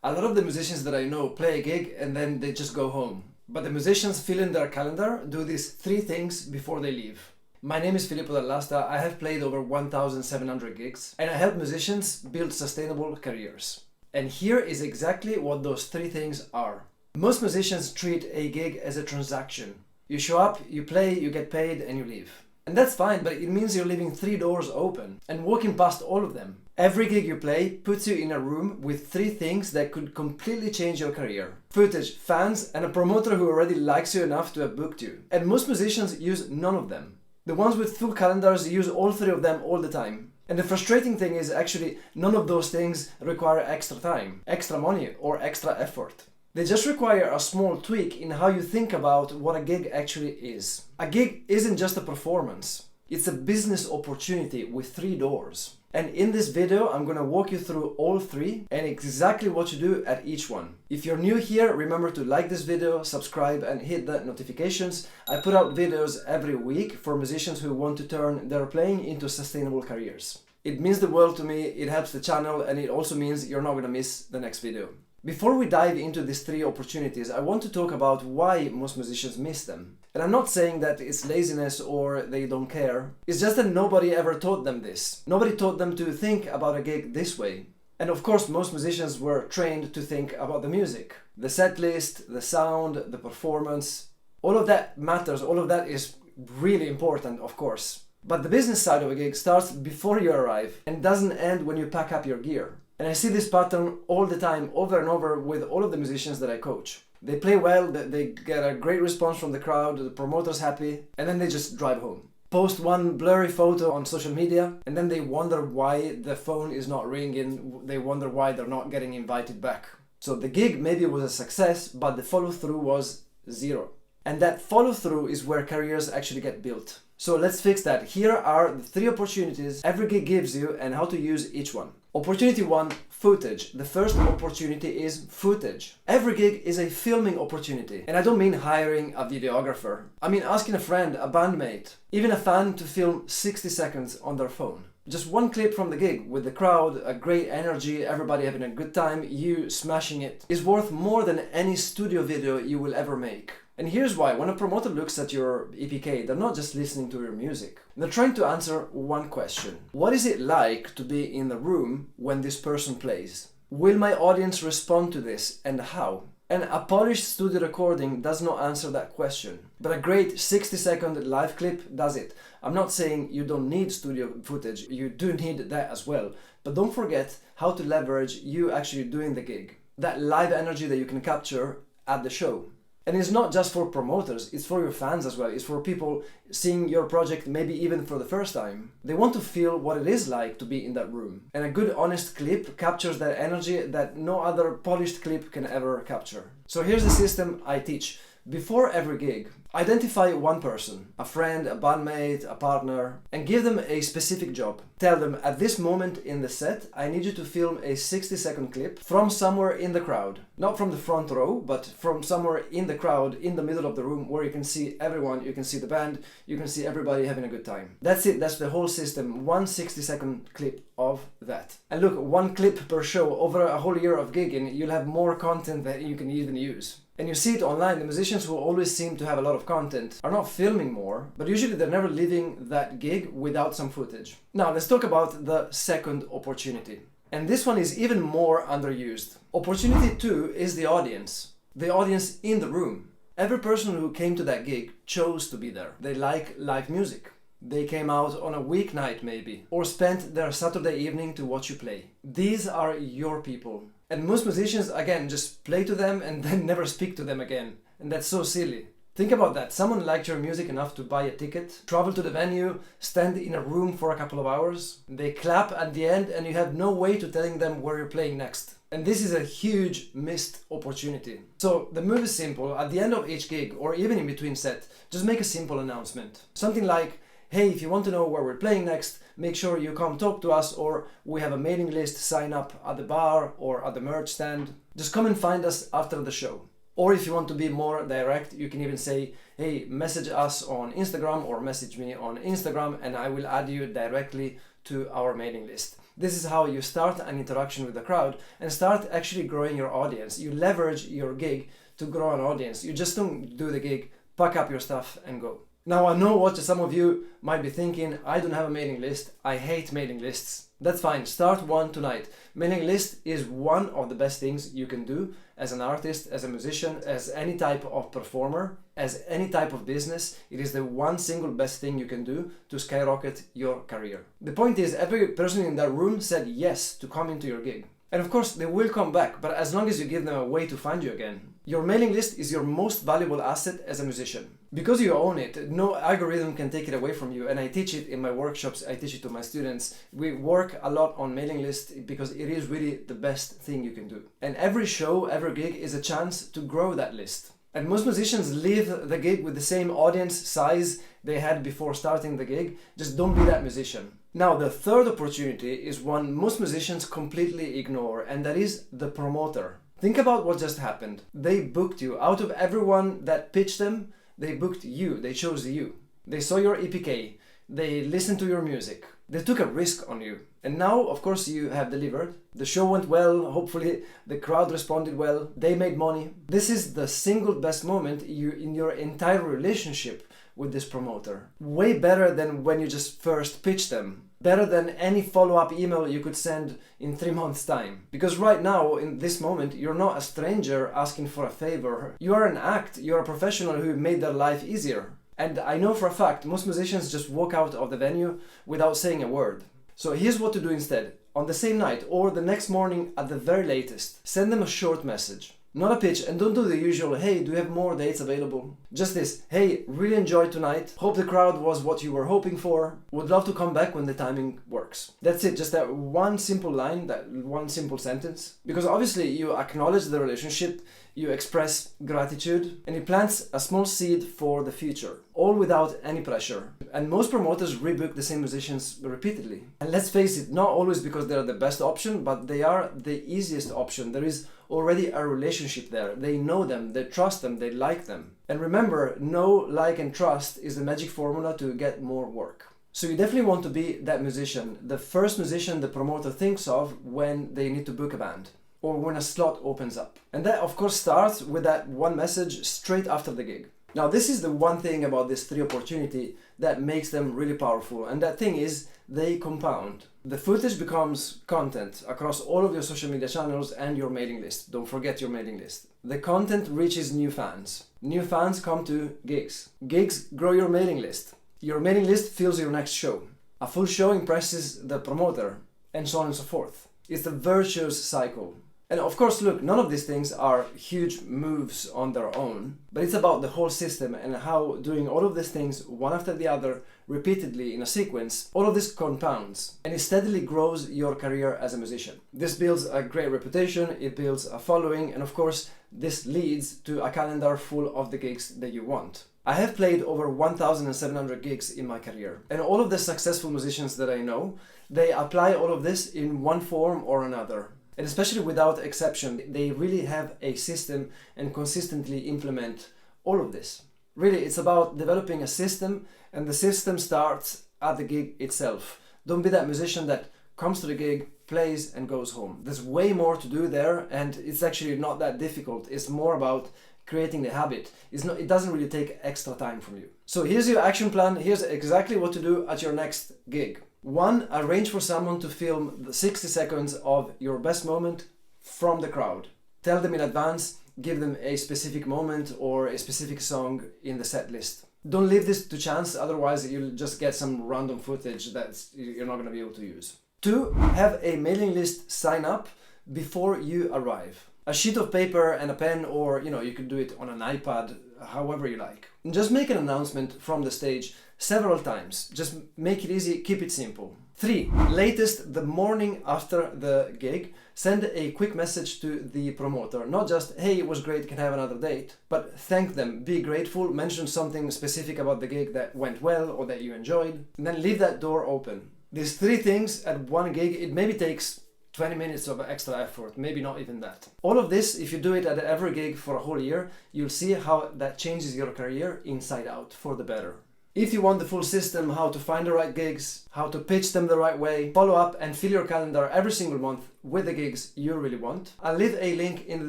A lot of the musicians that I know play a gig and then they just go home. But the musicians fill in their calendar, do these 3 things before they leave. My name is Dall'Asta. I have played over 1,700 gigs and I help musicians build sustainable careers. And here is exactly what those 3 things are. Most musicians treat a gig as a transaction. You show up, you play, you get paid, and you leave. And that's fine, but it means you're leaving 3 doors open and walking past all of them. Every gig you play puts you in a room with 3 things that could completely change your career. Footage, fans, and a promoter who already likes you enough to have booked you. And most musicians use none of them. The ones with full calendars use all 3 of them all the time. And the frustrating thing is actually none of those things require extra time, extra money, or extra effort. They just require a small tweak in how you think about what a gig actually is. A gig isn't just a performance. It's a business opportunity with 3 doors. And in this video, I'm gonna walk you through all 3 and exactly what to do at each one. If you're new here, remember to like this video, subscribe, and hit the notifications. I put out videos every week for musicians who want to turn their playing into sustainable careers. It means the world to me, it helps the channel, and it also means you're not gonna miss the next video. Before we dive into these 3 opportunities, I want to talk about why most musicians miss them. And I'm not saying that it's laziness or they don't care. It's just that nobody ever taught them this. Nobody taught them to think about a gig this way. And of course, most musicians were trained to think about the music, the set list, the sound, the performance. All of that matters. All of that is really important, of course. But the business side of a gig starts before you arrive and doesn't end when you pack up your gear. And I see this pattern all the time, over and over, with all of the musicians that I coach. They play well, they get a great response from the crowd, the promoter's happy, and then they just drive home. Post one blurry photo on social media, and then they wonder why the phone is not ringing, they wonder why they're not getting invited back. So the gig maybe was a success, but the follow-through was 0. And that follow-through is where careers actually get built. So let's fix that. Here are the 3 opportunities every gig gives you and how to use each one. Opportunity 1, footage. The first opportunity is footage. Every gig is a filming opportunity. And I don't mean hiring a videographer. I mean asking a friend, a bandmate, even a fan to film 60 seconds on their phone. Just one clip from the gig with the crowd, a great energy, everybody having a good time, you smashing it, is worth more than any studio video you will ever make. And here's why. When a promoter looks at your EPK, they're not just listening to your music. They're trying to answer one question. What is it like to be in the room when this person plays? Will my audience respond to this, and how? And a polished studio recording does not answer that question. But a great 60-second live clip does it. I'm not saying you don't need studio footage. You do need that as well. But don't forget how to leverage you actually doing the gig. That live energy that you can capture at the show. And it's not just for promoters, it's for your fans as well. It's for people seeing your project maybe even for the first time. They want to feel what it is like to be in that room. And a good honest clip captures that energy that no other polished clip can ever capture. So here's the system I teach. Before every gig, identify one person, a friend, a bandmate, a partner, and give them a specific job. Tell them, at this moment in the set, I need you to film a 60-second clip from somewhere in the crowd. Not from the front row, but from somewhere in the crowd, in the middle of the room, where you can see everyone, you can see the band, you can see everybody having a good time. That's it, that's the whole system, one 60-second clip of that. And look, one clip per show over a whole year of gigging, you'll have more content that you can even use. And you see it online, the musicians who always seem to have a lot of content are not filming more, but usually they're never leaving that gig without some footage. Now let's talk about the second opportunity. And this one is even more underused. Opportunity 2 is the audience. The audience in the room. Every person who came to that gig chose to be there. They like live music. They came out on a weeknight maybe, or spent their Saturday evening to watch you play. These are your people. And most musicians, again, just play to them and then never speak to them again. And that's so silly. Think about that. Someone liked your music enough to buy a ticket, travel to the venue, stand in a room for a couple of hours. They clap at the end and you have no way to telling them where you're playing next. And this is a huge missed opportunity. So the move is simple. At the end of each gig, or even in between set, just make a simple announcement. Something like, hey, if you want to know where we're playing next, make sure you come talk to us, or we have a mailing list, sign up at the bar or at the merch stand. Just come and find us after the show. Or if you want to be more direct, you can even say, hey, message us on Instagram or message me on Instagram and I will add you directly to our mailing list. This is how you start an interaction with the crowd and start actually growing your audience. You leverage your gig to grow an audience. You just don't do the gig, pack up your stuff and go. Now I know what some of you might be thinking, I don't have a mailing list, I hate mailing lists. That's fine, start one tonight. Mailing list is one of the best things you can do as an artist, as a musician, as any type of performer, as any type of business. It is the one single best thing you can do to skyrocket your career. The point is, every person in that room said yes to come into your gig. And of course, they will come back, but as long as you give them a way to find you again. Your mailing list is your most valuable asset as a musician. Because you own it, no algorithm can take it away from you, and I teach it in my workshops, I teach it to my students. We work a lot on mailing lists because it is really the best thing you can do. And every show, every gig is a chance to grow that list. And most musicians leave the gig with the same audience size they had before starting the gig. Just don't be that musician. Now, the third opportunity is one most musicians completely ignore, and that is the promoter. Think about what just happened. They booked you. Out of everyone that pitched them, they booked you. They chose you. They saw your EPK. They listened to your music. They took a risk on you. And now, of course, you have delivered. The show went well. Hopefully, the crowd responded well. They made money. This is the single best moment in your entire relationship with this promoter. Way better than when you just first pitched them. Better than any follow-up email you could send in 3 months' time. Because right now, in this moment, you're not a stranger asking for a favor. You are an act. You're a professional who made their life easier. And I know for a fact, most musicians just walk out of the venue without saying a word. So here's what to do instead. On the same night or the next morning at the very latest, send them a short message. Not a pitch, and don't do the usual, hey, do you have more dates available? Just this, hey, really enjoyed tonight, hope the crowd was what you were hoping for, would love to come back when the timing works. That's it, just that one simple line, that one simple sentence. Because obviously you acknowledge the relationship, you express gratitude, and it plants a small seed for the future, all without any pressure. And most promoters rebook the same musicians repeatedly. And let's face it, not always because they're the best option, but they are the easiest option. There is already a relationship there. They know them, they trust them, they like them. And remember, know, like, and trust is the magic formula to get more work. So you definitely want to be that musician, the first musician the promoter thinks of when they need to book a band, or when a slot opens up. And that, of course, starts with that one message straight after the gig. Now, this is the one thing about these 3 opportunities that makes them really powerful, and that thing is they compound. The footage becomes content across all of your social media channels and your mailing list. Don't forget your mailing list. The content reaches new fans. New fans come to gigs. Gigs grow your mailing list. Your mailing list fills your next show. A full show impresses the promoter, and so on and so forth. It's a virtuous cycle. And of course, look, none of these things are huge moves on their own, but it's about the whole system and how doing all of these things one after the other repeatedly in a sequence, all of this compounds and it steadily grows your career as a musician. This builds a great reputation, it builds a following, and of course, this leads to a calendar full of the gigs that you want. I have played over 1,700 gigs in my career, and all of the successful musicians that I know, they apply all of this in one form or another. And especially without exception, they really have a system and consistently implement all of this. Really, it's about developing a system, and the system starts at the gig itself. Don't be that musician that comes to the gig, plays and goes home. There's way more to do there, and it's actually not that difficult. It's more about creating the habit. It doesn't really take extra time from you. So here's your action plan. Here's exactly what to do at your next gig. 1. Arrange for someone to film the 60 seconds of your best moment from the crowd. Tell them in advance, give them a specific moment or a specific song in the set list. Don't leave this to chance, otherwise you'll just get some random footage that you're not going to be able to use. 2. Have a mailing list sign up before you arrive. A sheet of paper and a pen, or you could do it on an iPad, however you like. And just make an announcement from the stage several times. Just make it easy, keep it simple. 3. Latest the morning after the gig, send a quick message to the promoter. Not just, hey, it was great, can I have another date? But thank them, be grateful, mention something specific about the gig that went well or that you enjoyed, and then leave that door open. These 3 things at one gig, it maybe takes 20 minutes of extra effort, maybe not even that. All of this, if you do it at every gig for a whole year, you'll see how that changes your career inside out for the better. If you want the full system, how to find the right gigs, how to pitch them the right way, follow up and fill your calendar every single month with the gigs you really want, I'll leave a link in the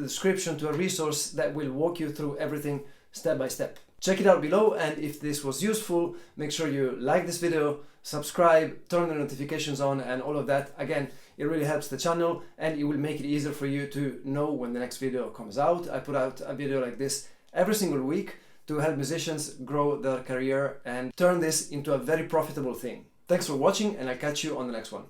description to a resource that will walk you through everything step by step. Check it out below, and if this was useful, make sure you like this video, subscribe, turn the notifications on and all of that. Again, it really helps the channel and it will make it easier for you to know when the next video comes out. I put out a video like this every single week to help musicians grow their career and turn this into a very profitable thing. Thanks for watching, and I'll catch you on the next one.